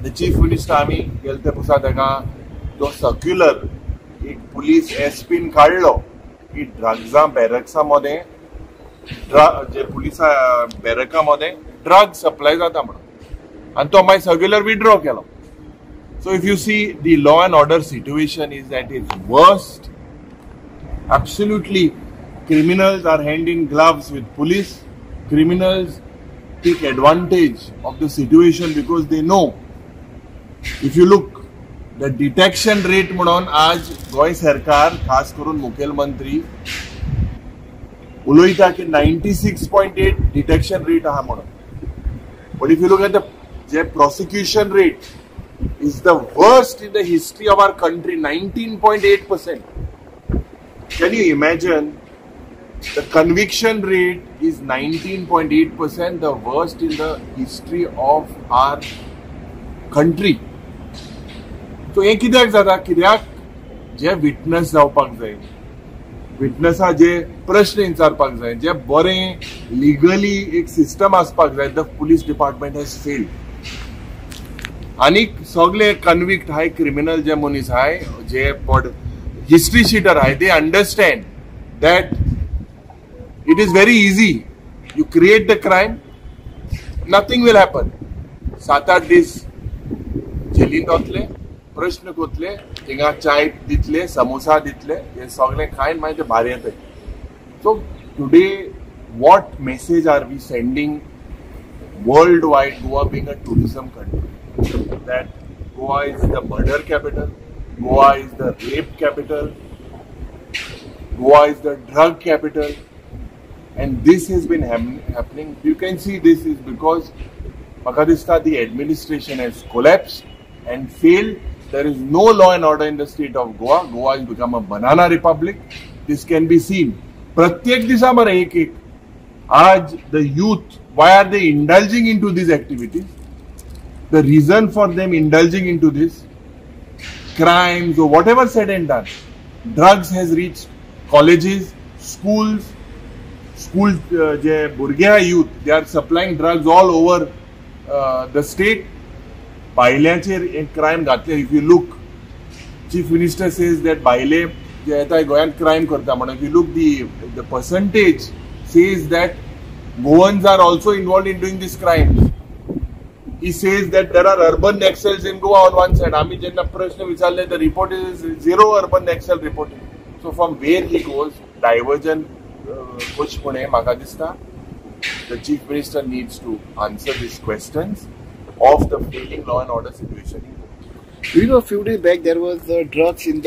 The chief minister आम्ही गेलते पुसा तेका तो सर्क्युलर एक पुलीस एसपीन काढलो की ड्रग्सा बॅरक्सा मध्ये जे पुलिसा बॅरका मध्ये ड्रग सप्लाय जाता म्हणून आणि तो मागीर circular withdraw Kelo. So if you see, the law and order situation is at its worst. Absolutely, criminals are hand in gloves with police. Criminals take advantage of the situation because they know. If you look, the detection rate म्हणून आज गोय सरकार खास करून मुखेलमंत्री उलयता की 96.8 detection rate आहा म्हणून. But if you look at the prosecution rate, is the worst in the history of our country, 19.8%. Can you imagine? The conviction rate is 19.8%, the worst in the history of our country. So हे कित्याक जाता? कित्याक जे witness जावपाक जाय, विटनेसा जे प्रश्न विचारपाक जाय, जे बरें legally एक सिस्टम आसपाक जाय, the police department has failed. आनीक सगळे कन्विक्ट हाय क्रिमिनल जे मनीस हाय जे हिस्ट्री शीटर हाय, they understand that it is very easy. You create the crime, nothing will happen. 7-8 दीस जेलींत वतले, प्रश्न कोतले, थिंगा चाय दितले, समोसा दितले, हे सगळे खायन मागीर ते भायर येतले. So today what message are we sending worldwide, Goa being a tourism country, that Goa is the murder capital, Goa is the rape capital, Goa is the drug capital, and this has been happening. You can see this is because Pakistan, the administration has collapsed and failed. There is no law and order in the state of Goa. Goa has become a banana republic. This can be seen. प्रत्येक दिसा मरे एक आज the youth, why are they indulging into these activities? The reason for them indulging into this crimes or whatever said and done, drugs has reached colleges, schools, je burge youth, they are supplying drugs all over the state. Bailyancher एक crime घातले. If you look, chief minister says that baile je येता गोंयांत crime करता म्हणून. If you look the percentage says that Goans are also involved in doing these crimes. He says that there are urban Naxals in Goa on one side. आम्ही जेन्ना प्रश्न विचारले, the report is zero urban Naxal reporting. So from where he goes, diversion pushpune म्हाका दिसता the chief minister needs to answer these questions of the failing law and order situation. You know, a few days back there was drugs in